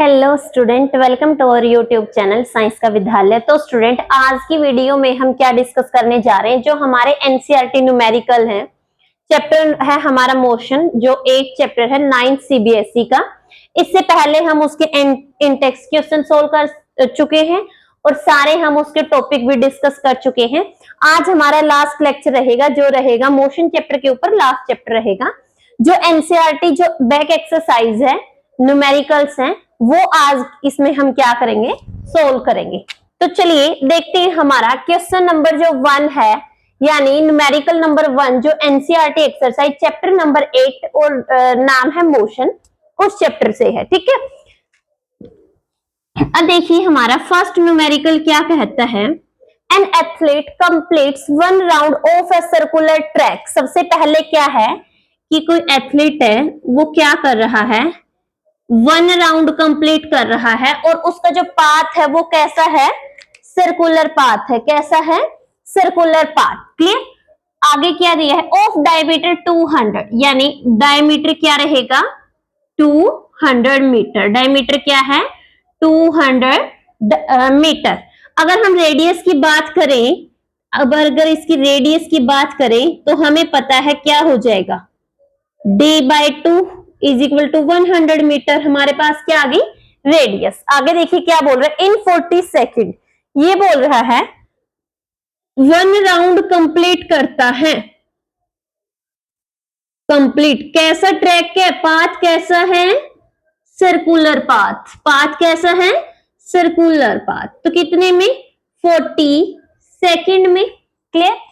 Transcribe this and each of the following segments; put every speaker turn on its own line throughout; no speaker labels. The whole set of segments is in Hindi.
Hello student, welcome to our YouTube channel science का विद्यालय। तो स्टूडेंट, आज की वीडियो में हम क्या डिस्कस करने जा रहे हैं, जो हमारे एनसीईआरटी न्यूमेरिकल है, चैप्टर है हमारा मोशन, जो एक चैप्टर है 9th सीबीएसई का। इससे पहले हम उसके इंटेक्स क्वेश्चन सोल्व कर चुके हैं और सारे हम उसके टॉपिक भी डिस्कस कर चुके हैं। आज हमारा लास्ट लेक्चर रहेगा, जो रहेगा मोशन चैप्टर के ऊपर लास्ट चैप्टर रहेगा। जो एनसीईआरटी जो बैक एक्सरसाइज है, न्यूमेरिकल्स हैं, वो आज इसमें हम क्या करेंगे, सोल्व करेंगे। तो चलिए देखते हैं हमारा क्वेश्चन नंबर जो 1 है, यानी न्यूमेरिकल नंबर 1, जो एनसीईआरटी एक्सरसाइज चैप्टर नंबर 8 और नाम है मोशन, उस चैप्टर से है। ठीक है, अब देखिए हमारा फर्स्ट न्यूमेरिकल क्या कहता है। An athlete completes 1 round of a circular track. सबसे पहले क्या है कि कोई एथलीट है, वो क्या कर रहा है, 1 राउंड कंप्लीट कर रहा है और उसका जो पाथ है वो कैसा है, सर्कुलर पाथ है। कैसा है, सर्कुलर पाथ। क्लियर। आगे क्या दिया है, ऑफ डायमीटर 200, यानी डायमीटर क्या रहेगा, 200 मीटर। डायमीटर क्या है, 200 मीटर। अगर हम रेडियस की बात करें, अगर इसकी रेडियस की बात करें तो हमें पता है क्या हो जाएगा, d/2 is equal to 100 metre. हमारे पास क्या आ गई, रेडियस। आगे देखिए क्या बोल रहा है, इन 40 सेकेंड, ये बोल रहा है 1 राउंड कंप्लीट करता है। कंप्लीट कैसा ट्रैक है, पाथ कैसा है, सर्कुलर पाथ। पाथ कैसा है, सर्कुलर पाथ। तो कितने में, 40 सेकेंड में। क्लियर।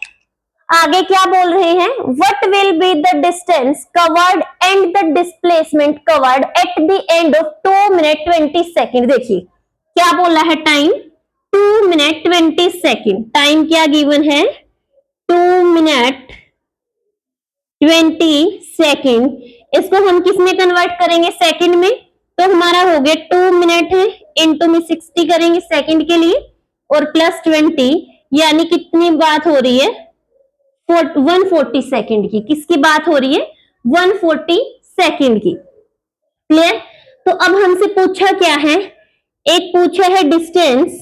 आगे क्या बोल रहे हैं, what will be the distance covered and the displacement covered at the end of 2 minute 20 second. देखिए क्या बोला है, टाइम 2 मिनट 20 सेकेंड। टाइम क्या गिवन है, 2 मिनट 20 सेकेंड। इसको हम किस में कन्वर्ट करेंगे, सेकेंड में। तो हमारा हो गया 2 मिनट है, इंटू में 60 करेंगे सेकेंड के लिए और प्लस 20, यानी कितनी बात हो रही है, 140 सेकेंड की। किसकी बात हो रही है, 140 सेकेंड की। क्लियर। तो अब हमसे पूछा क्या है, एक पूछा है डिस्टेंस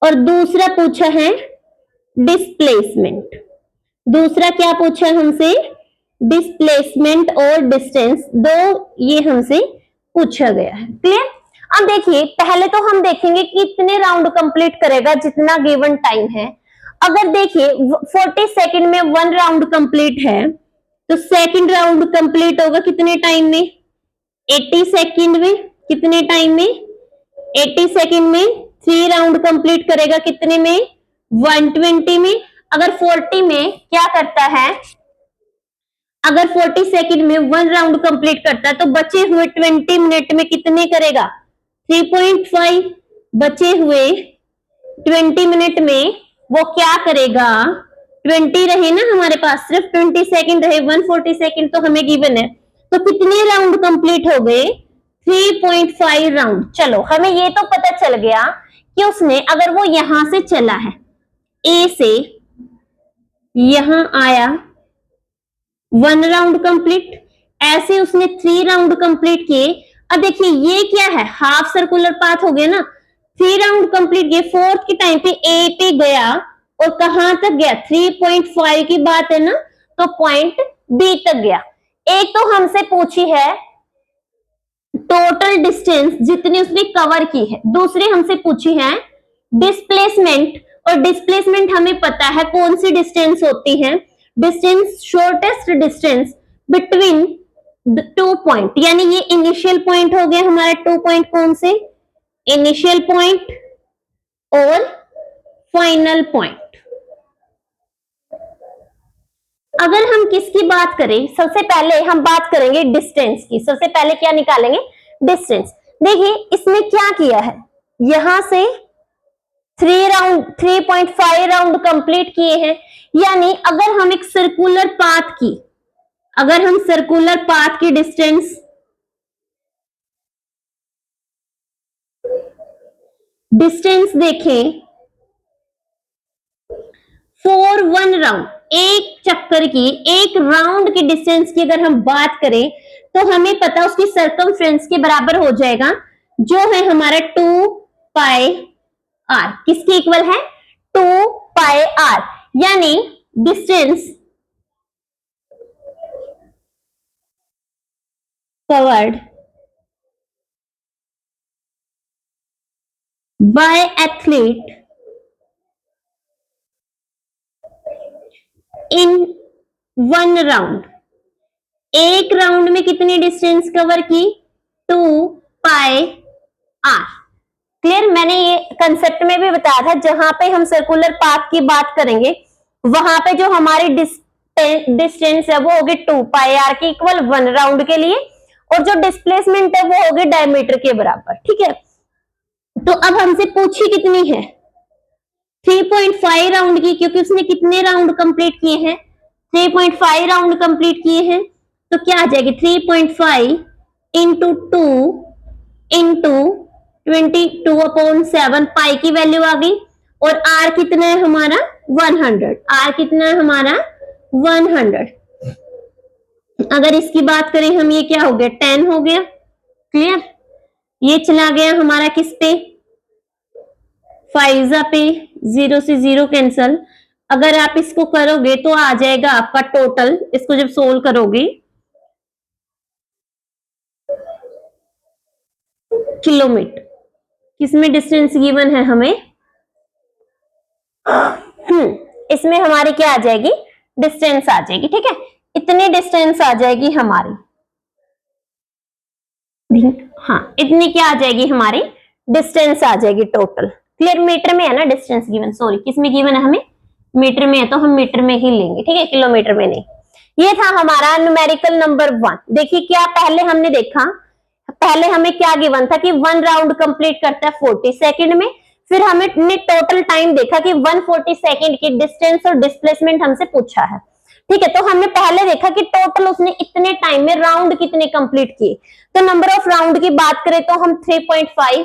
और दूसरा पूछा है डिस्प्लेसमेंट। दूसरा क्या पूछा है हमसे, डिस्प्लेसमेंट और डिस्टेंस, दो ये हमसे पूछा गया है। क्लियर। अब देखिए पहले तो हम देखेंगे कि कितने राउंड कंप्लीट करेगा, जितना गिवन टाइम है। अगर देखिए 40 सेकंड में 1 राउंड कंप्लीट है, तो सेकंड राउंड कंप्लीट होगा कितने टाइम में, 80 सेकंड में। कितने टाइम में, 80 सेकंड में। 3 राउंड कंप्लीट करेगा कितने में, 120 में। अगर 40 में क्या करता है, अगर 40 सेकंड में 1 राउंड कंप्लीट करता है, तो बचे हुए 20 मिनट में कितने करेगा, 3.5। बचे हुए 20 मिनट में वो क्या करेगा, 20 रहे ना हमारे पास, सिर्फ 20 सेकंड रहे, 140 सेकंड तो हमें गिवन है। तो कितने राउंड कंप्लीट हो गए, 3.5 राउंड। चलो हमें ये तो पता चल गया कि उसने, अगर वो यहां से चला है, ए से यहां आया, 1 राउंड कंप्लीट, ऐसे उसने 3 राउंड कंप्लीट किए। अब देखिए ये क्या है, हाफ सर्कुलर पाथ हो गया ना। 3 राउंड कंप्लीट किए, 4th के टाइम पे ए पे गया और कहां तक गया, 3.5 की बात है ना, तो पॉइंट बी तक गया। एक तो हमसे पूछी है टोटल डिस्टेंस जितनी उसने कवर की है, दूसरी हमसे पूछी है डिस्प्लेसमेंट, और डिस्प्लेसमेंट हमें पता है कौन सी डिस्टेंस होती है, distance, shortest distance between 2 point, यानी ये इनिशियल पॉइंट हो गया हमारा 2 पॉइंट, कौन से, इनिशियल पॉइंट और फाइनल पॉइंट। अगर हम किसकी बात करें, सबसे पहले हम बात करेंगे डिस्टेंस की। सबसे पहले क्या निकालेंगे, डिस्टेंस। देखिए इसमें क्या किया है, यहां से 3.5 राउंड कंप्लीट किए हैं, यानी अगर हम एक सर्कुलर पाथ की, अगर हम सर्कुलर पाथ की डिस्टेंस देखें, 1 राउंड, एक चक्कर की, एक राउंड की डिस्टेंस की अगर हम बात करें, तो हमें पता उसकी सरकमफ्रेंस के बराबर हो जाएगा जो है हमारा 2πr, किसके इक्वल है? 2πr, यानी distance covered by athlete in 1 round, एक राउंड में कितनी डिस्टेंस कवर की? 2πr। क्लियर? मैंने ये कंसेप्ट में भी बताया था, जहां पे हम सर्कुलर पाथ की बात करेंगे वहां पे जो हमारी डिस्टेंस है वो होगी 2πr के इक्वल 1 राउंड के लिए, और जो डिस्प्लेसमेंट है वो होगी डायमीटर के बराबर। ठीक है, तो अब हमसे पूछी कितनी है? 3.5 राउंड की, क्योंकि उसने कितने राउंड कंप्लीट किए हैं? 3.5 राउंड कंप्लीट किए हैं। तो क्या आ जाएगी? 3.5 इंटू 2 इंटू 22/7 पाई की वैल्यू आ गई, और आर कितना है हमारा? 100। आर कितना है हमारा? 100। अगर इसकी बात करें हम, ये क्या हो गया? 10 हो गया। क्लियर? ये चला गया हमारा किस पे? 5 पे, 0 से 0 कैंसल। अगर आप इसको करोगे तो आ जाएगा आपका टोटल, इसको जब सोल्व करोगे, किलोमीटर। किसमें डिस्टेंस गिवन है हमें? इसमें हमारी क्या आ जाएगी? डिस्टेंस आ जाएगी। ठीक है, इतनी डिस्टेंस आ जाएगी हमारी। हाँ, इतनी क्या आ जाएगी हमारी? डिस्टेंस आ जाएगी टोटल। क्लियर? मीटर में है ना डिस्टेंस गिवन, सॉरी किसमें गिवन है हमें? मीटर में है, तो हम मीटर में ही लेंगे। ठीक है, किलोमीटर में नहीं। ये था हमारा न्यूमेरिकल नंबर 1। देखिए क्या पहले हमने देखा, पहले हमें क्या गिवन था कि 1 राउंड कंप्लीट करता है 40 सेकंड में। फिर हमें टोटल टाइम देखा कि 140 सेकंड की डिस्टेंस और डिस्प्लेसमेंट हमसे पूछा है। ठीक है, तो हमने पहले देखा कि टोटल उसने इतने टाइम में राउंड कितने कंप्लीट किए। तो नंबर ऑफ राउंड की बात करें तो हम 3.5।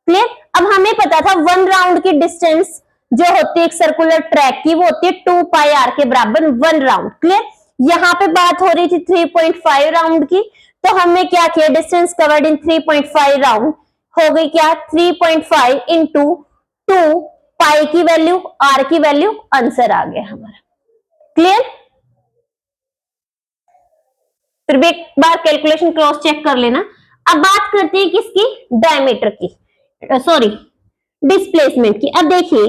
क्लियर? अब हमें पता था 1 राउंड की डिस्टेंस जो होती है एक सर्कुलर ट्रैक की, वो होती है 2πr के बराबर 1 राउंड। क्लियर? यहाँ पे बात हो रही थी 3.5 राउंड की, तो हमने क्या किया? डिस्टेंस कवर्ड इन 3.5 राउंड हो गई क्या? 3.5 इंटू 2 पाई की वैल्यू, आर की वैल्यू, आंसर आ गया हमारा। क्लियर? फिर भी एक बार कैलकुलेशन क्रॉस चेक कर लेना। अब बात करते हैं किसकी? डायमीटर की, सॉरी डिस्प्लेसमेंट की। अब देखिए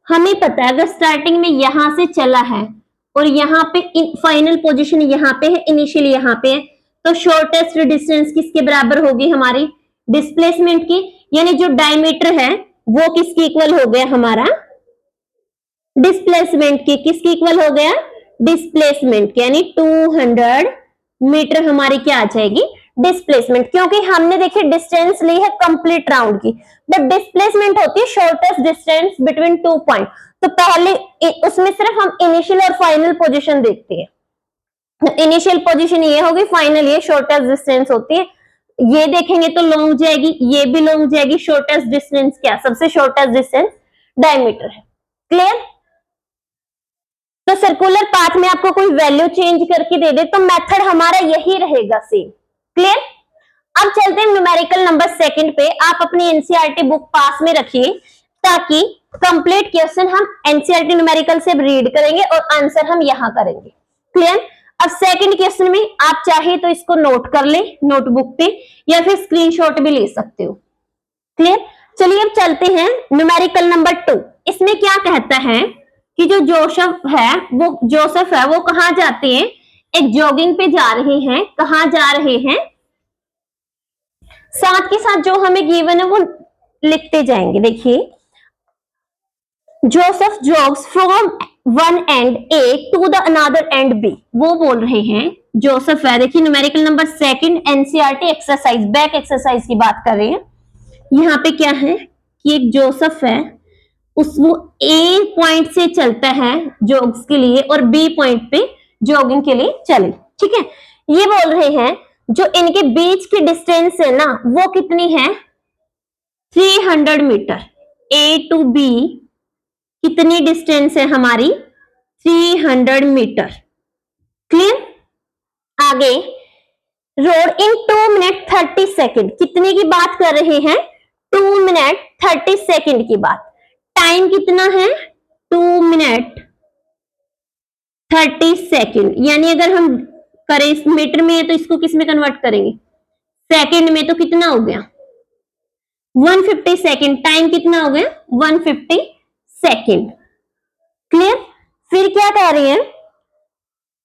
हमें पता है अगर स्टार्टिंग में यहां से चला है और यहाँ पे फाइनल पोजीशन यहाँ पे है, इनिशियल यहाँ पे है, तो शॉर्टेस्ट डिस्टेंस किसके बराबर होगी? हमारी डिस्प्लेसमेंट की। यानी जो डायमीटर है वो किसके इक्वल हो गया? हमारा डिस्प्लेसमेंट की। किसके इक्वल हो गया? डिस्प्लेसमेंट, यानी 200 मीटर हमारी क्या आ जाएगी? डिस्प्लेसमेंट। क्योंकि हमने देखिए डिस्टेंस ली है कंप्लीट राउंड की, बट डिस्प्लेसमेंट होती है शॉर्टेस्ट डिस्टेंस बिटवीन 2 पॉइंट। तो पहले उसमें सिर्फ हम इनिशियल और फाइनल पोजीशन देखते हैं। इनिशियल पोजीशन ये होगी, फाइनल ये शॉर्टेस्ट डिस्टेंस होती है। ये देखेंगे तो लॉन्ग जाएगी, ये भी लॉन्ग जाएगी। शॉर्टेस्ट डिस्टेंस क्या? सबसे शॉर्टेस्ट डिस्टेंस डायमीटर है। क्लियर? तो सर्कुलर पाथ में आपको कोई वैल्यू चेंज करके दे दे तो मेथड हमारा यही रहेगा सेम। क्लियर? अब चलते हैं न्यूमेरिकल नंबर 2 पे। आप अपनी एनसीईआरटी बुक पास में रखिए ताकि कंप्लीट क्वेश्चन हम एनसीईआरटी न्यूमेरिकल से रीड करेंगे और आंसर हम यहां करेंगे। क्लियर? अब सेकंड क्वेश्चन में आप चाहे तो इसको नोट कर ले नोटबुक पे, या फिर स्क्रीनशॉट भी ले सकते हो। क्लियर? चलिए अब चलते हैं न्यूमेरिकल नंबर 2। इसमें क्या कहता है कि जो जोसेफ है वो कहाँ जाते हैं? एक जॉगिंग पे जा रहे हैं। कहाँ जा रहे हैं? साथ के साथ जो हमें गिवन है वो लिखते जाएंगे। देखिए, Joseph jogs from one end A to the another end B. वो बोल रहे हैं जोसेफ है। देखिए numerical number 2 NCERT exercise, back exercise की बात कर रहे हैं। यहाँ पे क्या है कि एक जोसेफ है, वो ए पॉइंट से चलता है जॉग्स के लिए और बी पॉइंट पे जॉगिंग के लिए चले। ठीक है, ये बोल रहे हैं जो इनके बीच की डिस्टेंस है ना वो कितनी है? 300 मीटर। ए टू बी कितनी डिस्टेंस है हमारी? 300 मीटर। क्लियर? आगे रोड इन 2 मिनट 30 सेकेंड, कितने की बात कर रहे हैं? 2 मिनट 30 सेकेंड की बात, टाइम कितना है 2 मिनट 30 सेकेंड, यानी अगर हम करें इस मीटर में है तो इसको किस में कन्वर्ट करेंगे, सेकेंड में, तो कितना हो गया 150 सेकेंड। टाइम कितना हो गया 150 सेकेंड। क्लियर। फिर क्या कह रही है,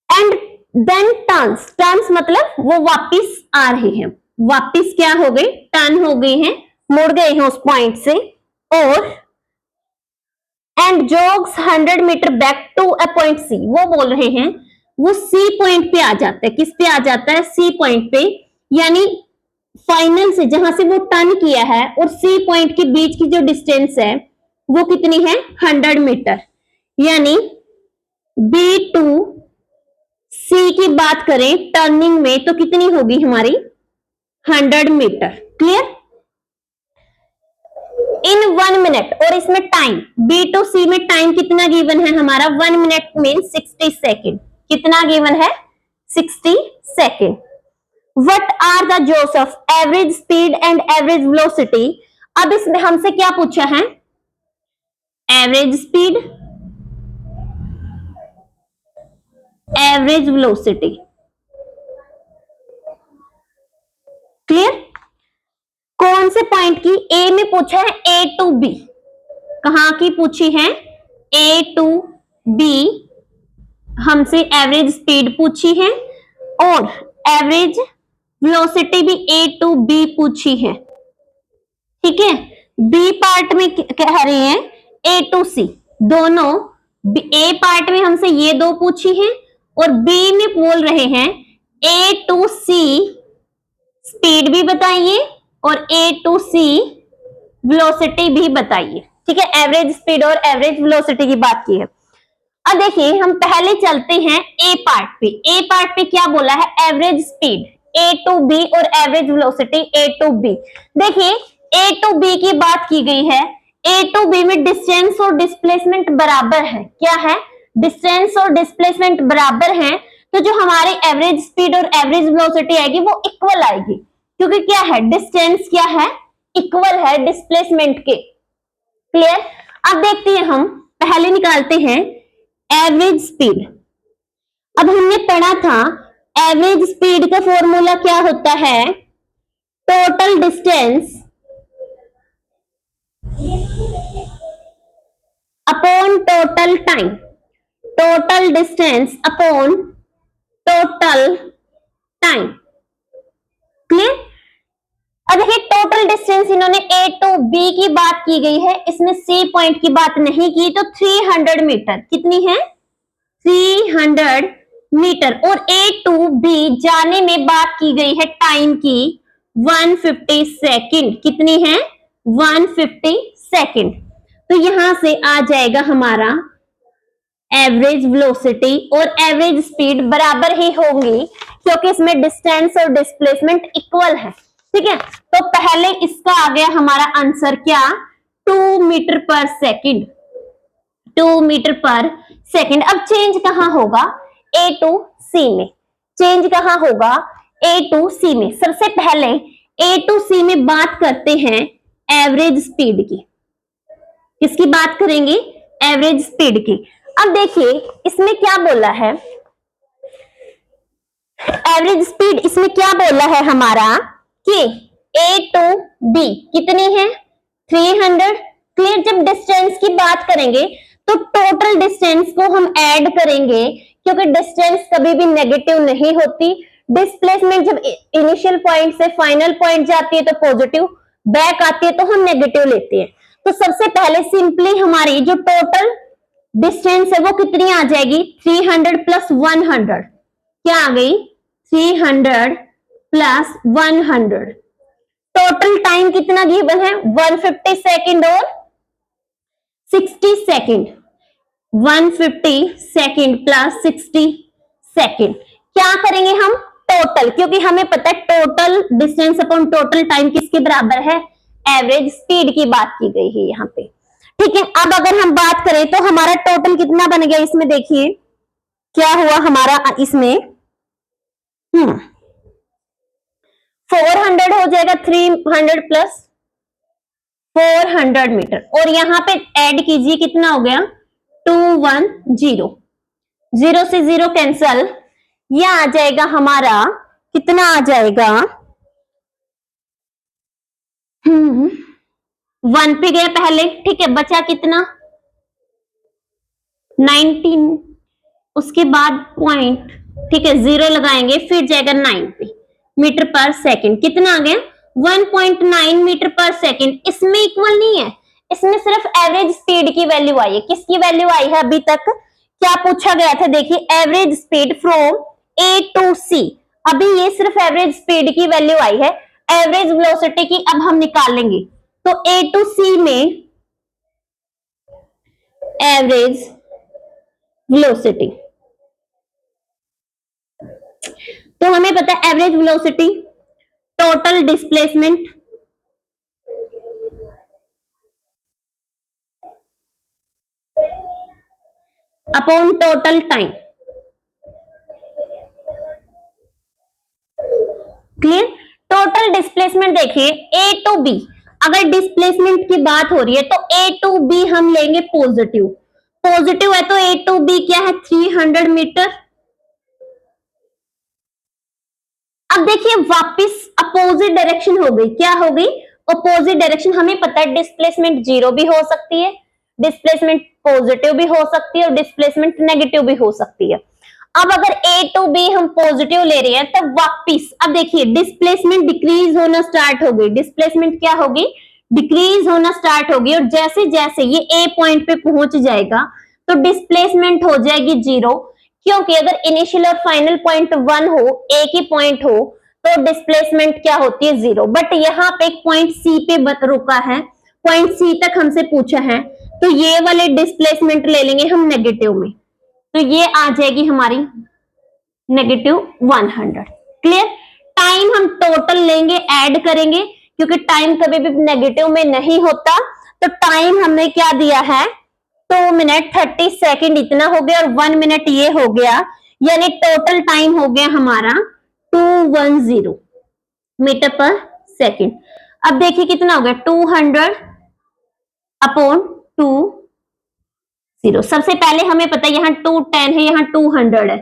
एंड देन टर्न्स, टर्न्स मतलब वो वापिस आ रहे हैं, वापिस क्या हो गए, टर्न हो गए हैं, मुड़ गए हैं उस पॉइंट से, और and jogs 100 metre back to a point C, वो बोल रहे हैं वो सी पॉइंट पे आ जाता है, किस पे आ जाता है, सी पॉइंट पे, यानी फाइनल से जहां से वो टर्न किया है और सी पॉइंट के बीच की जो डिस्टेंस है वो कितनी है 100 मीटर, यानी बी टू सी की बात करें टर्निंग में तो कितनी होगी हमारी 100 मीटर। क्लियर। इन 1 मिनट, और इसमें टाइम बी टू सी में टाइम कितना गिवन है हमारा 1 मिनट मीन 60 सेकेंड, कितना गिवन है 60 second. What are the jaws of average speed and average velocity? अब इसमें हमसे क्या पूछा है, average speed, average velocity. Clear. कौन से पॉइंट की, ए में पूछा है ए टू बी, कहां की पूछी है ए टू बी, हमसे एवरेज स्पीड पूछी है और एवरेज वेलोसिटी भी ए टू बी पूछी है। ठीक है। बी पार्ट में कह रहे हैं ए टू सी, दोनों ए पार्ट में हमसे ये दो पूछी है और बी में बोल रहे हैं ए टू सी स्पीड भी बताइए और ए टू सी वेलोसिटी भी बताइए। ठीक है, एवरेज स्पीड और एवरेज वेलोसिटी की बात की है। अब देखिए हम पहले चलते हैं ए पार्ट पे। ए पार्ट पे क्या बोला है, average speed A to B और average velocity A to B. देखिए ए टू बी की बात की गई है, ए टू बी में डिस्टेंस और डिस्प्लेसमेंट बराबर है। क्या है, डिस्टेंस और डिस्प्लेसमेंट बराबर है, तो जो हमारी एवरेज स्पीड और एवरेज वेलोसिटी आएगी वो इक्वल आएगी, क्योंकि क्या है, डिस्टेंस क्या है, इक्वल है डिस्प्लेसमेंट के। क्लियर। अब देखते हैं, हम पहले निकालते हैं एवरेज स्पीड। अब हमने पढ़ा था एवरेज स्पीड का फॉर्मूला क्या होता है, total distance upon total time, total distance upon total time. Clear. अब देखिए टोटल डिस्टेंस इन्होंने ए टू बी की बात की गई है, इसमें सी पॉइंट की बात नहीं की, तो 300 मीटर, कितनी है 300 मीटर, और ए टू बी जाने में बात की गई है टाइम की 150 सेकेंड, कितनी है 150 सेकेंड। तो यहां से आ जाएगा हमारा एवरेज वेलोसिटी और एवरेज स्पीड बराबर ही होंगी, क्योंकि इसमें डिस्टेंस और डिस्प्लेसमेंट इक्वल है। ठीक है, तो पहले इसका आ गया हमारा आंसर क्या, 2 मीटर पर सेकेंड, 2 मीटर पर सेकेंड। अब चेंज कहां होगा, ए टू सी में, चेंज कहां होगा ए टू सी में। सबसे पहले ए टू सी में बात करते हैं एवरेज स्पीड की, किसकी बात करेंगे, एवरेज स्पीड की। अब देखिए इसमें क्या बोला है, एवरेज स्पीड इसमें क्या बोला है हमारा कि ए टू बी कितनी है 300। क्लियर। जब डिस्टेंस की बात करेंगे तो टोटल डिस्टेंस को हम ऐड करेंगे, क्योंकि डिस्टेंस कभी भी नेगेटिव नहीं होती। डिस्प्लेसमेंट जब इनिशियल पॉइंट से फाइनल पॉइंट जाती है तो पॉजिटिव, बैक आती है तो हम नेगेटिव लेते हैं। तो सबसे पहले सिंपली हमारी जो टोटल डिस्टेंस है वो कितनी आ जाएगी, 300 प्लस 100, क्या आ गई 300 प्लस 100। टोटल टाइम कितना गिवन है 150 सेकेंड और 60 सेकेंड, 150 सेकेंड प्लस 60 सेकेंड। क्या करेंगे हम, टोटल, क्योंकि हमें पता है total distance upon total time किसके बराबर है, एवरेज स्पीड की बात की गई है यहाँ पे। ठीक है। अब अगर हम बात करें तो हमारा टोटल कितना बन गया, इसमें देखिए क्या हुआ हमारा, इसमें 400 हो जाएगा, 300 प्लस 400 मीटर। और यहाँ पे ऐड कीजिए, कितना हो गया 210, 0 से 0 कैंसल, ये आ जाएगा हमारा, कितना आ जाएगा 1 पे गया पहले, ठीक है, बचा कितना 19, उसके बाद पॉइंट, ठीक है 0 लगाएंगे, फिर जाएगा 9 पे, मीटर पर सेकंड, कितना आ गया 1.9 मीटर पर सेकंड। इसमें इक्वल नहीं है, इसमें सिर्फ एवरेज स्पीड की वैल्यू आई है। किसकी वैल्यू आई है अभी तक, क्या पूछा गया था, देखिए average speed from A to C, अभी ये सिर्फ एवरेज स्पीड की वैल्यू आई है, एवरेज वेलोसिटी की अब हम निकालेंगे। तो ए टू सी में एवरेज वेलोसिटी, तो हमें पता है average velocity total displacement upon total time, clear. Total displacement देखिए ए टू बी, अगर डिस्प्लेसमेंट की बात हो रही है तो ए टू बी हम लेंगे पॉजिटिव, पॉजिटिव है तो ए टू बी क्या है 300 मीटर। अब देखिए वापस अपोजिट डायरेक्शन हो गई, क्या हो गई अपोजिट डायरेक्शन। हमें पता है डिस्प्लेसमेंट जीरो भी हो सकती है, डिस्प्लेसमेंट पॉजिटिव भी हो सकती है और डिस्प्लेसमेंट नेगेटिव भी हो सकती है। अब अगर ए टू बी हम पॉजिटिव ले रहे हैं तो वापिस अब देखिए डिस्प्लेसमेंट डिक्रीज होना स्टार्ट हो गई, डिस्प्लेसमेंट क्या होगी डिक्रीज होना स्टार्ट होगी, और जैसे जैसे ये ए पॉइंट पे पहुंच जाएगा तो डिस्प्लेसमेंट हो जाएगी जीरो, क्योंकि अगर इनिशियल और फाइनल पॉइंट वन हो, एक ही पॉइंट हो, तो डिस्प्लेसमेंट क्या होती है जीरो। बट यहाँ पे एक पॉइंट सी पे रुका है, पॉइंट सी तक हमसे पूछा है, तो ये वाले डिस्प्लेसमेंट ले लेंगे हम नेगेटिव में, तो ये आ जाएगी हमारी -100। क्लियर। टाइम हम टोटल लेंगे, ऐड करेंगे, क्योंकि टाइम कभी भी नेगेटिव में नहीं होता, तो टाइम हमने क्या दिया है 2 मिनट 30 सेकंड इतना हो गया, और 1 मिनट ये हो गया, यानी टोटल टाइम हो गया हमारा 210 मीटर पर सेकंड। अब देखिए कितना हो गया 200 अपॉन 20। सबसे पहले हमें पता है यहाँ 210 है, यहाँ 200 है,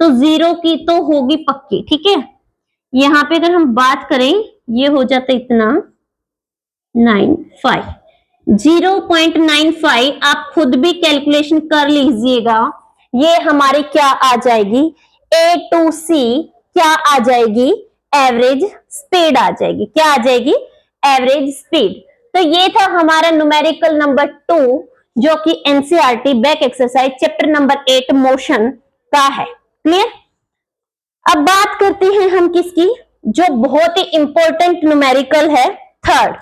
तो जीरो की तो होगी पक्की, ठीक है। यहाँ पे अगर हम बात करें ये हो जाता इतना 95, 0.95 आप खुद भी कैलकुलेशन कर लीजिएगा, ये हमारी क्या आ जाएगी ए टू सी, क्या आ जाएगी एवरेज स्पीड आ जाएगी, क्या आ जाएगी एवरेज स्पीड। तो ये था हमारा न्यूमेरिकल नंबर 2, जो कि NCERT back exercise chapter number 8 motion का है। क्लियर। अब बात करते हैं हम किसकी, जो बहुत ही इंपॉर्टेंट न्यूमेरिकल है थर्ड।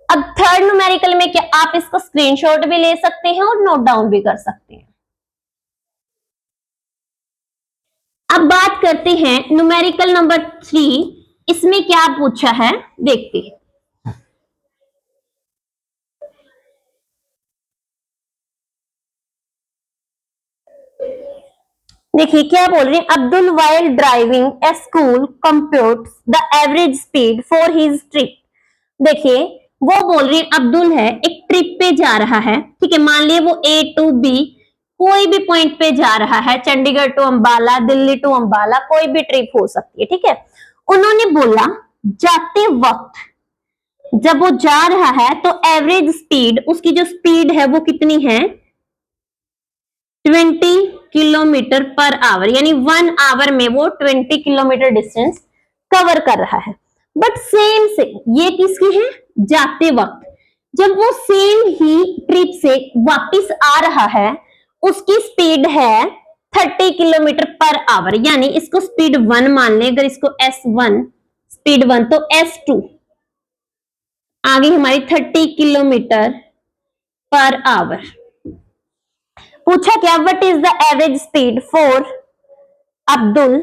अब थर्ड न्यूमेरिकल में क्या आप इसको स्क्रीनशॉट भी ले सकते हैं और नोट डाउन भी कर सकते हैं। अब बात करते हैं न्यूमेरिकल नंबर 3, इसमें क्या पूछा है देखते हैं। देखिए क्या बोल रहे हैं, Abdul while driving A school computes the average speed for his trip. देखिए वो बोल रही है अब्दुल है, एक ट्रिप पे जा रहा है, ठीक है, मान लिए वो ए टू बी कोई भी पॉइंट पे जा रहा है, चंडीगढ़ टू अंबाला, दिल्ली टू अंबाला, कोई भी ट्रिप हो सकती है, ठीक है। उन्होंने बोला जाते वक्त जब वो जा रहा है तो एवरेज स्पीड, उसकी जो स्पीड है वो कितनी है 20 किलोमीटर पर आवर, यानी 1 आवर में वो 20 किलोमीटर डिस्टेंस कवर कर रहा है। बट सेम से ये किसकी है जाते वक्त, जब वो सेम ही ट्रिप से वापस आ रहा है उसकी स्पीड है 30 किलोमीटर पर आवर, यानी इसको स्पीड 1 मान ले, अगर इसको S1 स्पीड 1 तो S2 आगे हमारी 30 किलोमीटर पर आवर। पूछा क्या what is the average speed for Abdul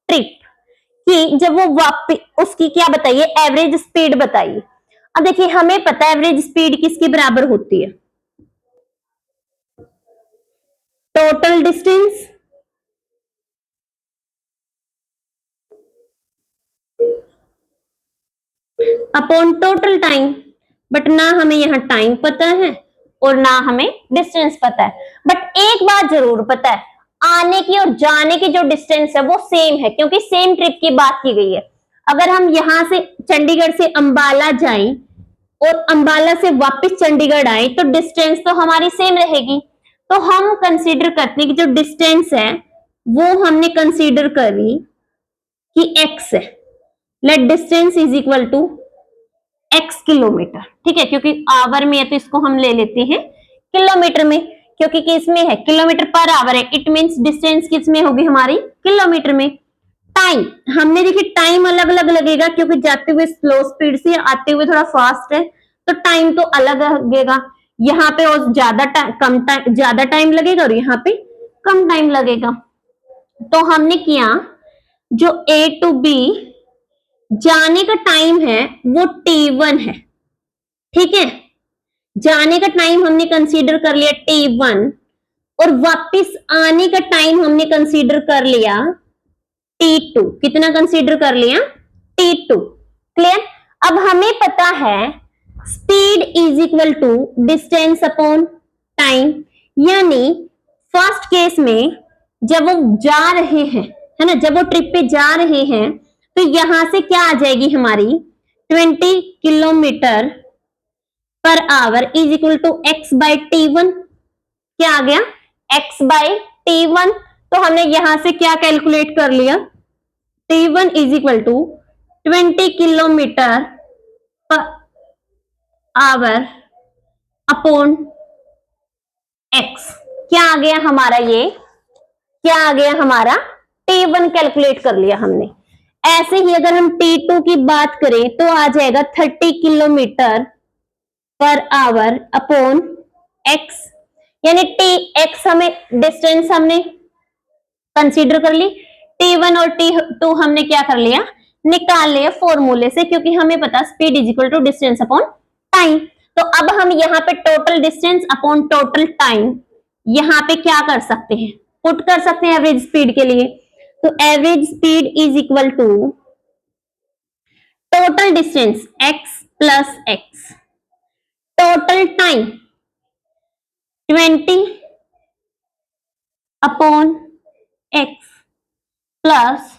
trip, कि जब वो वापस उसकी क्या बताइए एवरेज स्पीड बताइए। अब देखिए हमें पता है एवरेज स्पीड किसके बराबर होती है total distance upon total time. But ना हमें यहाँ टाइम पता है और ना हमें डिस्टेंस पता है। बट एक बात जरूर पता है, आने की और जाने की जो डिस्टेंस है वो सेम है, क्योंकि सेम ट्रिप की बात की गई है। अगर हम यहाँ से चंडीगढ़ से अंबाला जाएं और अंबाला से वापस चंडीगढ़ आए तो डिस्टेंस तो हमारी सेम रहेगी। तो हम कंसीडर करते हैं कि जो डिस्टेंस है वो हमने कंसीडर करी कि x है। Let distance is equal to x kilometre, ठीक है, क्योंकि आवर में है तो इसको हम ले लेते हैं किलोमीटर में, क्योंकि किस में है, किलोमीटर पर आवर है। इट मींस डिस्टेंस किस में होगी हमारी, किलोमीटर में। टाइम हमने देखिए टाइम अलग अलग लगेगा, क्योंकि जाते हुए स्लो स्पीड से, आते हुए थोड़ा फास्ट है, तो टाइम तो अलग लगेगा। यहाँ पे और ज्यादा टाइम लगेगा और यहाँ पे कम टाइम लगेगा। तो हमने किया जो A to B जाने का टाइम है वो T1 है, ठीक है, जाने का टाइम हमने कंसीडर कर लिया T1 और वापस आने का टाइम हमने कंसीडर कर लिया T2। कितना कंसीडर कर लिया, T2। क्लियर। अब हमें पता है speed is equal to distance upon time, यानी फर्स्ट केस में जब वो जा रहे हैं, है ना, जब वो ट्रिप पे जा रहे हैं तो यहां से क्या आ जाएगी हमारी 20 kilometre per hour is equal to x by T1। क्या आ गया, x बाई T1। तो हमने यहां से क्या कैलकुलेट कर लिया, T1 is equal to 20 kilometre per hour upon x। क्या आ गया हमारा, ये क्या आ गया हमारा, T1 कैलकुलेट कर लिया हमने। ऐसे ही अगर हम T2 की बात करें तो आ जाएगा 30 kilometre per hour upon x, यानी x हमें डिस्टेंस हमने कंसीडर कर ली, T1 और T2 हमने क्या कर लिया, निकाल लिया फॉर्मूले से, क्योंकि हमें पता speed is equal to distance upon time. तो अब हम यहाँ पे total distance upon total time यहाँ पे क्या कर सकते हैं, पुट कर सकते हैं एवरेज स्पीड के लिए। तो average speed is equal to total distance x plus x, total time 20 upon x plus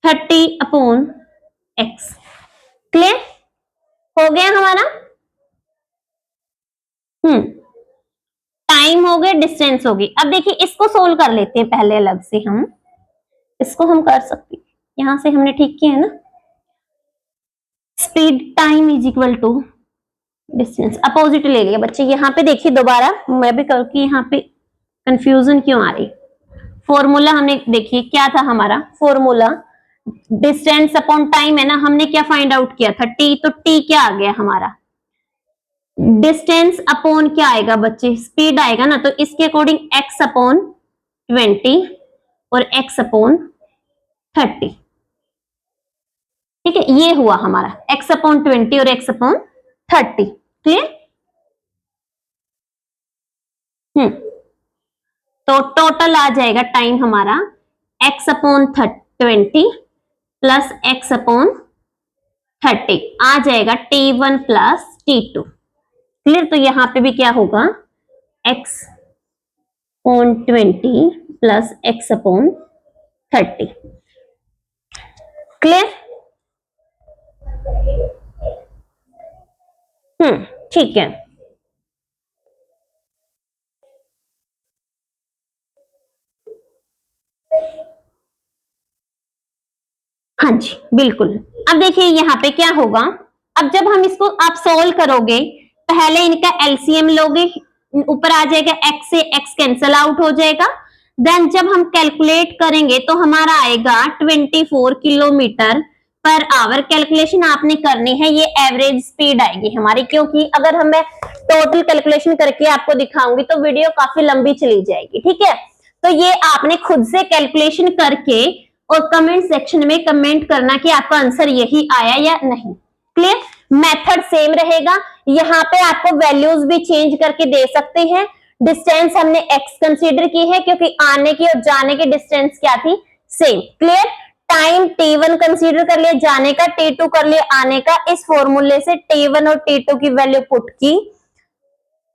30 upon x। Clear हो गया हमारा। टाइम हो गया, डिस्टेंस होगी। अब देखिए इसको सोल्व कर लेते हैं पहले अलग से, हम इसको हम कर सकते हैं, यहां से हमने ठीक किया है ना, speed time is equal to distance, opposite ले लिया बच्चे। यहाँ पे देखिए दोबारा मैं भी करूँ कि यहाँ पे कंफ्यूजन क्यों आ रही। फॉर्मूला हमने देखिए क्या था हमारा, फॉर्मूला डिस्टेंस अपॉन टाइम है ना, हमने क्या फाइंड आउट किया था, टी, तो टी क्या आ गया हमारा, डिस्टेंस अपॉन क्या आएगा बच्चे, स्पीड आएगा ना, तो इसके अकॉर्डिंग x अपॉन 20 और x अपॉन 30। ठीक है, ये हुआ हमारा x अपॉन 20 और x अपॉन 30। क्लियर। तो टोटल आ जाएगा टाइम हमारा x upon 20 plus x upon 30 आ जाएगा t1 प्लस t2। क्लियर। तो यहां पे भी क्या होगा, x upon 20 plus x upon 30। Clear. ठीक है। हाँ जी बिल्कुल। अब देखिए यहाँ पे क्या होगा, अब जब हम इसको आप सोल्व करोगे, पहले इनका एलसीएम लोगे, ऊपर आ जाएगा x से x कैंसल आउट हो जाएगा। देन जब हम कैलकुलेट करेंगे तो हमारा आएगा 24 किलोमीटर पर आवर। कैलकुलेशन आपने करनी है, ये एवरेज स्पीड आएगी हमारी, क्योंकि अगर हम मैं टोटल कैलकुलेशन करके आपको दिखाऊंगी तो वीडियो काफी लंबी चली जाएगी। ठीक है, तो ये आपने खुद से कैलकुलेशन करके और कमेंट सेक्शन में कमेंट करना कि आपका आंसर यही आया या नहीं। क्लियर। मेथड सेम रहेगा, यहाँ पे आपको वैल्यूज भी चेंज करके दे सकते हैं। डिस्टेंस हमने x कंसीडर की है क्योंकि आने की और जाने की डिस्टेंस क्या थी, same. Clear. Time T1 consider कर लिया जाने का, T2 कर लिया आने का। इस फॉर्मूले से T1 और T2 की वैल्यू पुट की,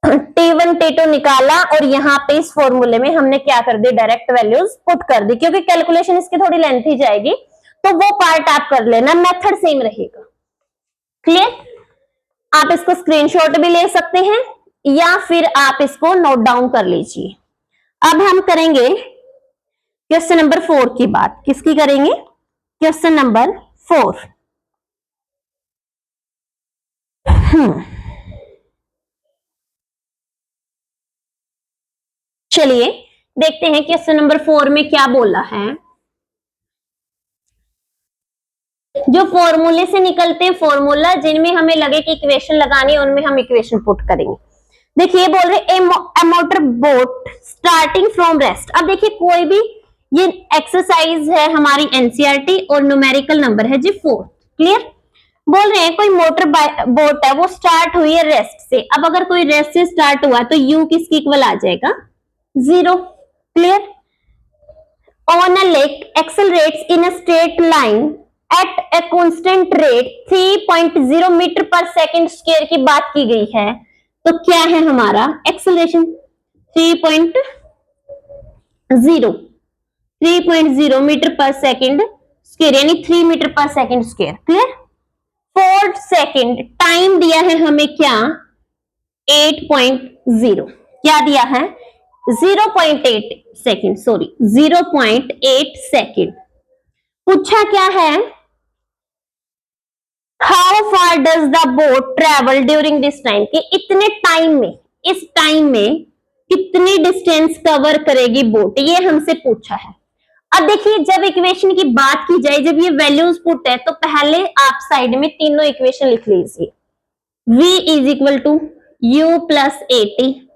T1 T2 निकाला और यहाँ पे इस फॉर्मूले में हमने क्या कर दी, डायरेक्ट वैल्यूज पुट कर दी। क्योंकि कैलकुलेशन इसकी थोड़ी लेंथी जाएगी तो वो पार्ट आप कर लेना, मेथड सेम रहेगा। क्लियर? आप इसको स्क्रीनशॉट भी ले सकते हैं या फिर आप इसको नोट डाउन कर लीजिए। अब हम करेंगे क्वेश्चन नंबर 4 की बात। किसकी करेंगे? Question number 4। चलिए देखते हैं क्वेश्चन नंबर 4 में क्या बोला है। जो फॉर्मूले से निकलते हैं फॉर्मूला, जिनमें हमें लगे कि इक्वेशन लगानी है उनमें हम इक्वेशन पुट करेंगे। देखिए बोल रहे a motor boat starting from rest. अब देखिए कोई भी, ये एक्सरसाइज है हमारी एनसीईआरटी और न्यूमेरिकल नंबर है जी 4। क्लियर? बोल रहे हैं कोई मोटर बोट है, वो स्टार्ट हुई है रेस्ट से। अब अगर कोई रेस्ट से स्टार्ट हुआ तो यू किसकी इक्वल आ जाएगा? 0। Clear? On a lake accelerates in a straight line at a constant rate 3.0 metre per second square की बात की गई है। तो क्या है हमारा acceleration? 3.0 metre per second square, यानी 3 metre per second square. Clear? 4 second time दिया है हमें क्या? 8.0। क्या दिया है? 0.8 सेकंड, सॉरी 0.8 सेकंड। पूछा क्या है? How far does the boat travel during this time, कि इतने टाइम में, इस टाइम में कितनी डिस्टेंस कवर करेगी बोट, ये हमसे पूछा है। अब देखिए जब इक्वेशन की बात की जाए, जब ये वैल्यूज पुट है तो पहले आप साइड में तीनों इक्वेशन लिख लीजिए। v is equal to u plus a t,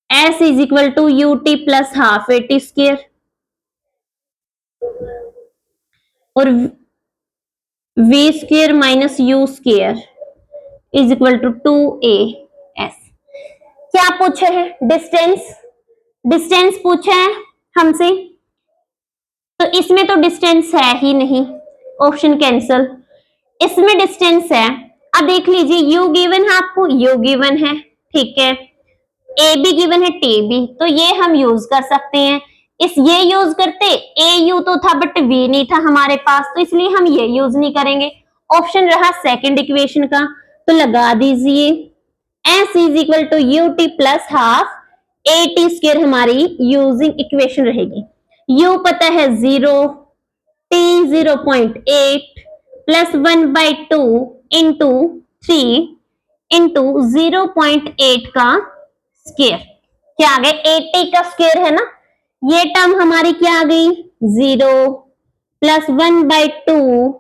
s is equal to ut plus half a t square, और v square minus u square is equal to 2as। क्या पूछे हैं? डिस्टेंस। डिस्टेंस पूछा है हमसे, तो इसमें तो डिस्टेंस है ही नहीं, ऑप्शन कैंसल। इसमें डिस्टेंस है। अब देख लीजिए u गिवन है आपको, u गिवन है, ठीक है, a भी गिवन है, t भी, तो ये हम यूज कर सकते हैं। इस ये यूज करते, a u तो था बट v नहीं था हमारे पास, तो इसलिए हम ये यूज नहीं करेंगे। ऑप्शन रहा सेकंड इक्वेशन का, तो लगा दीजिए s is equal to ut plus half at square हमारी यूजिंग इक्वेशन रहेगी। u पता है 0, t 0.8 प्लस 1/2 इंटू 3 इंटू 0.8 का स्क्वायर। क्या आ गया? 80 का स्क्वायर है ना, ये टर्म हमारी क्या आ गई? 0 प्लस 1/2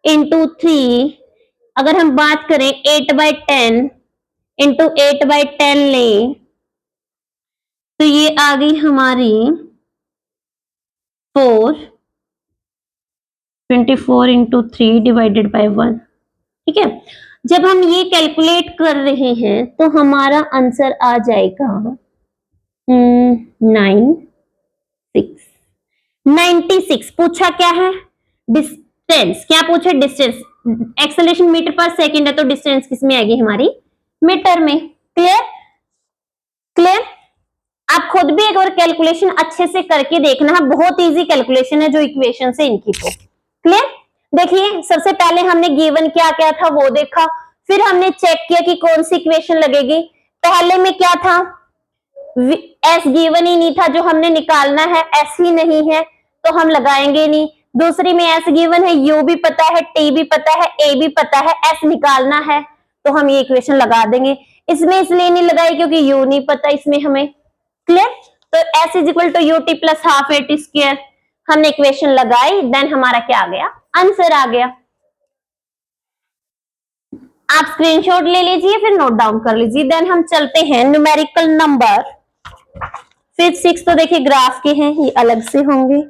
इंटू 3। अगर हम बात करें 8/10 इंटू 8/10 लें तो ये आ गई हमारी 24 इंटू 3 डिवाइडेड बाई 1। ठीक है, जब हम ये कैलकुलेट कर रहे हैं तो हमारा आंसर आ जाएगा 96। पूछा क्या है? डिस्टेंस। क्या पूछा? Distance. Acceleration metre per second है तो डिस्टेंस किसमें आएगी? हमारी मीटर में। क्लियर? क्लियर? आप खुद भी एक बार कैलकुलेशन अच्छे से करके देखना है, बहुत इजी कैलकुलेशन है जो इक्वेशन से इनकी तो। क्लियर? देखिए सबसे पहले हमने गिवन क्या क्या था वो देखा, फिर हमने चेक किया कि कौन सी इक्वेशन लगेगी। पहले में क्या था? s गिवन ही नहीं था, जो हमने निकालना है s ही नहीं है तो हम लगाएंगे नहीं। दूसरी में s गिवन है, u भी पता है, t भी पता है, a भी पता है, s निकालना है तो हम ये इक्वेशन लगा देंगे। इसमें इसलिए नहीं लगाई क्योंकि u नहीं पता इसमें हमें। क्लियर? तो s is equal to ut plus half a t square हमने इक्वेशन लगाई, देन हमारा क्या आ गया? आंसर आ गया। आप स्क्रीनशॉट ले लीजिए फिर नोट डाउन कर लीजिए। देन हम चलते हैं न्यूमेरिकल नंबर 5, 6 तो देखिए ग्राफ के हैं, ये अलग से होंगे।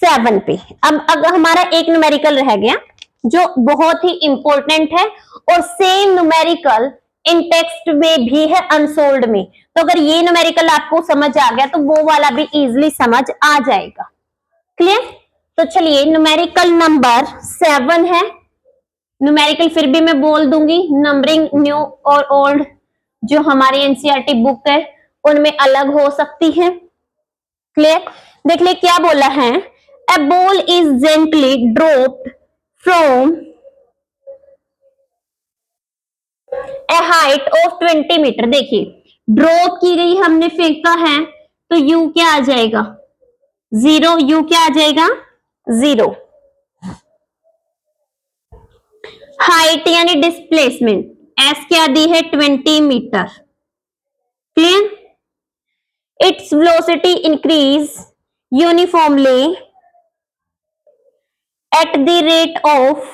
7 पे अब हमारा एक न्यूमेरिकल रह गया जो बहुत ही इंपॉर्टेंट है और सेम न्यूमेरिकल इन टेक्स्ट में भी है अनसोल्ड में। तो अगर ये न्यूमेरिकल आपको समझ आ गया तो वो वाला भी इजीली समझ आ जाएगा। क्लियर? तो चलिए न्यूमेरिकल नंबर 7 है। न्यूमेरिकल फिर भी मैं बोल दूंगी, नंबरिंग न्यू और ओल्ड जो हमारी एनसीईआरटी बुक है उनमें अलग हो सकती है। क्लियर? देख ले क्या बोला है, a ball is gently dropped from a height of 20 metre. देखिए ड्रॉप की गई, हमने फेंका है, तो यू क्या आ जाएगा, 0। यू क्या आ जाएगा, 0। हाइट यानी डिस्प्लेसमेंट, एस क्या दी है, 20 मीटर। Clear? It's velocity increase uniformly at the rate of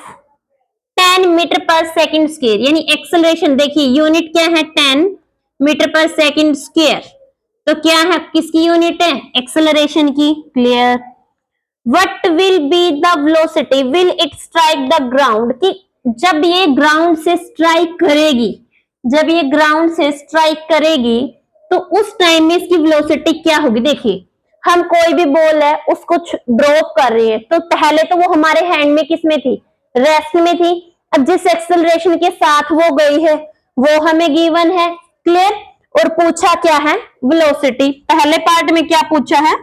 10 metre per second square, यानी एक्सेलरेशन देखिए यूनिट क्या है, 10 मीटर पर सेकंड स्क्वायर, तो क्या है, किसकी यूनिट है, एक्सेलरेशन की। Clear? What will be the velocity will it strike the ground, कि जब ये ग्राउंड से स्ट्राइक करेगी, जब ये ग्राउंड से स्ट्राइक करेगी तो उस टाइम में इसकी वेलोसिटी क्या होगी। देखिए हम कोई भी बॉल है उसको ड्रॉप कर रहे हैं, तो पहले तो वो हमारे हैंड में किस में थी, रेस्ट में थी। अब जिस एक्सेलरेशन के साथ वो गई है वो हमें गिवन है। क्लियर? और पूछा क्या है, वेलोसिटी। पहले पार्ट में क्या पूछा है,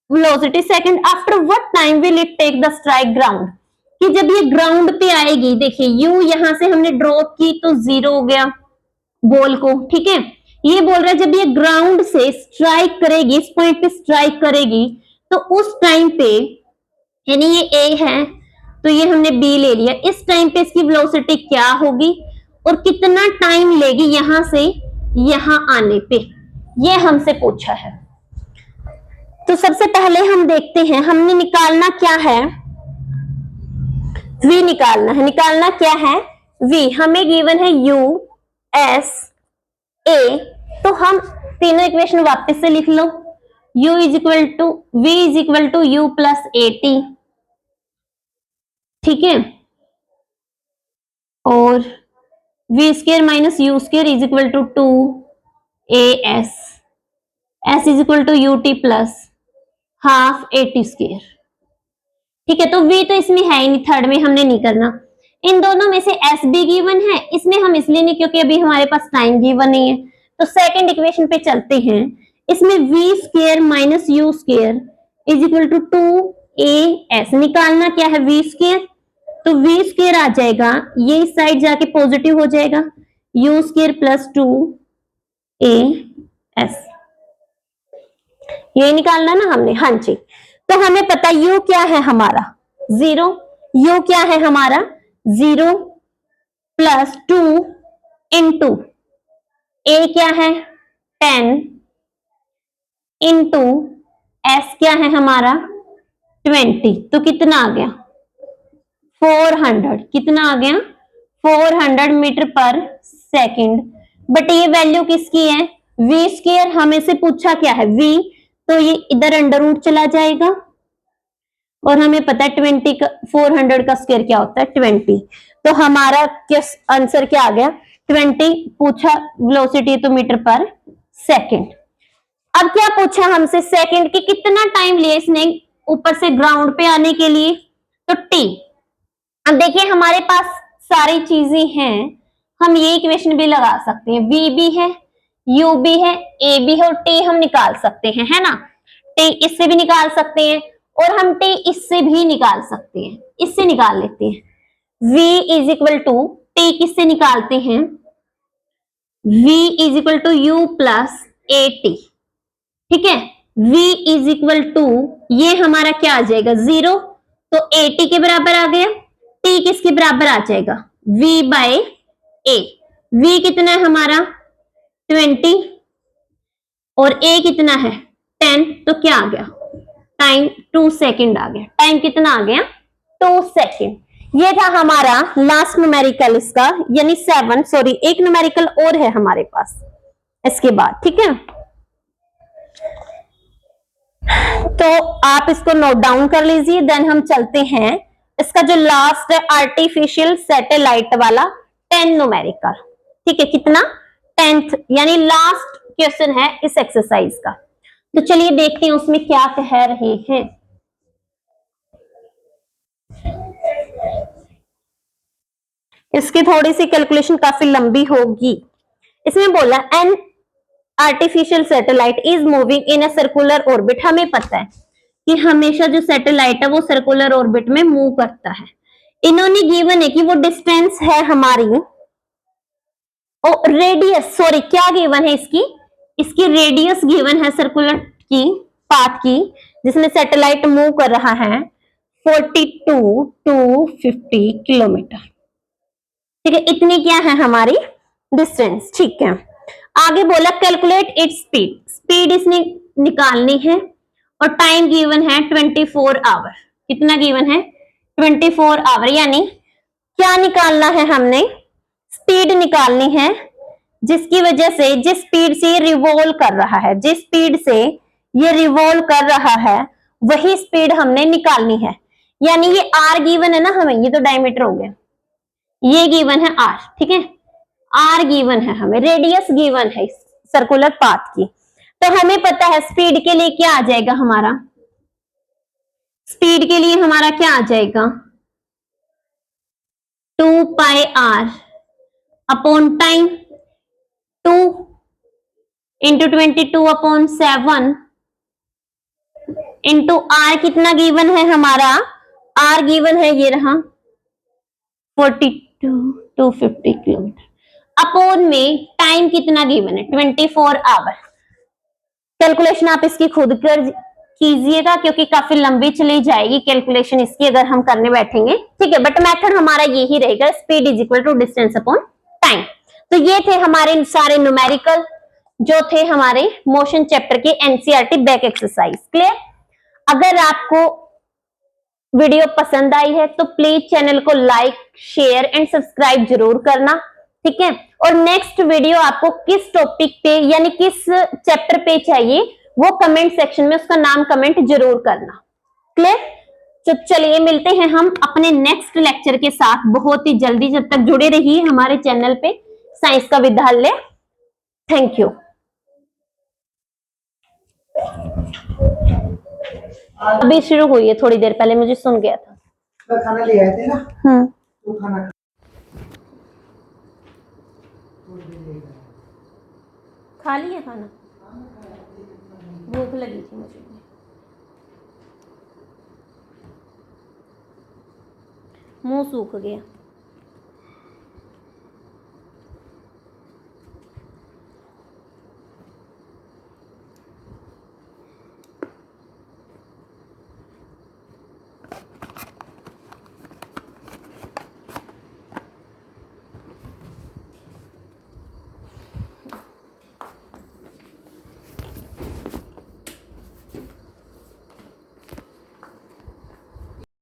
velocity. Second, after what time will it take the strike ground, कि जब ये ग्राउंड पे आएगी, देखिए यू यहां से हमने ड्रॉप की तो 0 हो गया बॉल को। ठीक है, ये बोल रहा है जब ये ग्राउंड से स्ट्राइक करेगी, इस पॉइंट पे स्ट्राइक करेगी, तो उस टाइम पे, यानी ये ए है तो ये हमने बी ले लिया, इस टाइम पे इसकी वेलोसिटी क्या होगी और कितना टाइम लेगी यहां से यहां आने पे, ये हमसे पूछा है। तो सबसे पहले हम देखते हैं, हमने निकालना क्या है, v निकालना है। निकालना क्या है, v हमें गिवन है u s a, तो हम तीनों इक्वेशन वापस से लिख लो, u is equal to v is equal to u plus a t. ठीक है, और v square minus u square is equal to 2 a s, s is equal to u t plus half a t square. ठीक है, तो v तो इसमें है ही नहीं, थर्ड में हमने नहीं करना। इन दोनों में से s भी गिवन है, इसमें हम इसलिए नहीं क्योंकि अभी हमारे पास टाइम गिवन नहीं है। तो सेकंड इक्वेशन पे चलते हैं, इसमें v square minus u square is equal to 2 a s. निकालना क्या है, v स्क्र, तो v स्क्र आ जाएगा, ये इस साइड जाके पॉजिटिव हो जाएगा, u square plus 2 a s. ये निकालना ना हमने, हाँ जी। तो हमें पता u क्या है हमारा, 0। u क्या है हमारा, 0 प्लस 2 इंटू a क्या है 10 इंटू s क्या है हमारा 20, तो कितना आ गया 400। कितना आ गया 400 मीटर पर सेकंड। बट ये वैल्यू किसकी है, v स्क्वायर, हमें से पूछा क्या है v, तो ये इधर अंडर रूट चला जाएगा, और हमें पता है 20 का 400 का स्क्वायर क्या होता है 20। तो हमारा किस आंसर क्या आ गया 20। पूछा वेलोसिटी तो मीटर पर सेकंड। अब क्या पूछा हमसे, सेकंड की कितना टाइम लिया इसने ऊपर से ग्राउंड पे आने के लिए, तो t। अब देखिए हमारे पास सारी चीजें हैं, हम ये इक्वेशन भी लगा सकते हैं, v भी है, u भी है, a भी है, और t हम निकाल सकते हैं, है ना। t इससे भी निकाल सकते हैं और हम t इससे भी निकाल सकते हैं, इससे निकाल लेते हैं। v is equal to t किससे निकालते हैं, v is equal to u plus a t. ठीक है, v इज इक्वल टू, ये हमारा क्या आ जाएगा 0, तो ए टी के बराबर आ गया, t किसके बराबर आ जाएगा v बाय a। v कितना है हमारा 20 और a कितना है 10, तो क्या आ गया टाइम 2 सेकंड आ गया। टाइम कितना आ गया 2 सेकंड। ये था हमारा लास्ट न्यूमेरिकल इसका, यानी 7, सॉरी एक न्यूमेरिकल और है हमारे पास इसके बाद। ठीक है, तो आप इसको नोट डाउन कर लीजिए, देन हम चलते हैं इसका जो लास्ट है आर्टिफिशियल सैटेलाइट वाला 10 न्यूमेरिकल। ठीक है, कितना 10th, यानी लास्ट क्वेश्चन है इस एक्सरसाइज का। तो चलिए देखते हैं उसमें क्या कह रहे हैं। इसकी थोड़ी सी कैलकुलेशन काफी लंबी होगी। इसमें बोला an artificial satellite is moving in a circular orbit. हमें पता है कि हमेशा जो सैटेलाइट है वो सर्कुलर ऑर्बिट में मूव करता है। इन्होंने गिवन है कि वो डिस्टेंस है हमारी, ओ रेडियस, सॉरी क्या गिवन है इसकी, इसकी रेडियस गिवन है सर्कुलर की पाथ की जिसमें सैटेलाइट मूव कर रहा है 42 टू 50 किलोमीटर। ठीक है, इतनी क्या है हमारी डिस्टेंस। ठीक है, आगे बोला कैलकुलेट इट्स स्पीड, स्पीड इसने निकालनी है और टाइम गिवन है 24 आवर। कितना गिवन है 24 आवर, यानी क्या निकालना है हमने, स्पीड निकालनी है जिसकी वजह से, जिस स्पीड से ये रिवॉल्व कर रहा है, जिस स्पीड से ये रिवॉल्व कर रहा है वही स्पीड हमने निकालनी है। यानी ये आर गिवन है ना हमें, ये तो डायमीटर हो गया, ये गिवन है आर। ठीक है, आर गिवन है हमें, रेडियस गिवन है सर्कुलर पाथ की। तो हमें पता है स्पीड के लिए क्या आ जाएगा हमारा, स्पीड के लिए हमारा क्या आ जाएगा 2 pi r upon time, 2 into 22 upon 7 into r कितना गिवन है हमारा, आर गिवन है ये रहा 42 टू 50 किलोमीटर, अपॉन में टाइम कितना गिवन है 24 आवर। कैलकुलेशन आप इसकी खुद कर कीजिएगा क्योंकि काफी लंबी चली जाएगी कैलकुलेशन इसकी अगर हम करने बैठेंगे। ठीक है, बट मेथड हमारा यही रहेगा, speed is equal to distance upon time. तो ये थे हमारे सारे न्यूमेरिकल जो थे हमारे मोशन चैप्टर के एनसीईआरटी बैक एक्सरसाइज। क्लियर? अगर आपको वीडियो पसंद आई है तो प्लीज चैनल को लाइक शेयर एंड सब्सक्राइब जरूर करना। ठीक है, और नेक्स्ट वीडियो आपको किस टॉपिक पे यानी किस चैप्टर पे चाहिए वो कमेंट सेक्शन में उसका नाम कमेंट जरूर करना। क्लियर? तो चलिए मिलते हैं हम अपने नेक्स्ट लेक्चर के साथ बहुत ही जल्दी। जब तक जुड़े रहिए हमारे चैनल पे साइंस का विद्यालय। Thank you. अभी शुरू हुई है, थोड़ी देर पहले मुझे सुन गया था।
खाना ले आए थे ना, तो खाना
खा लिया खाना, भूख लगी थी मुझे, मुंह सूख गया।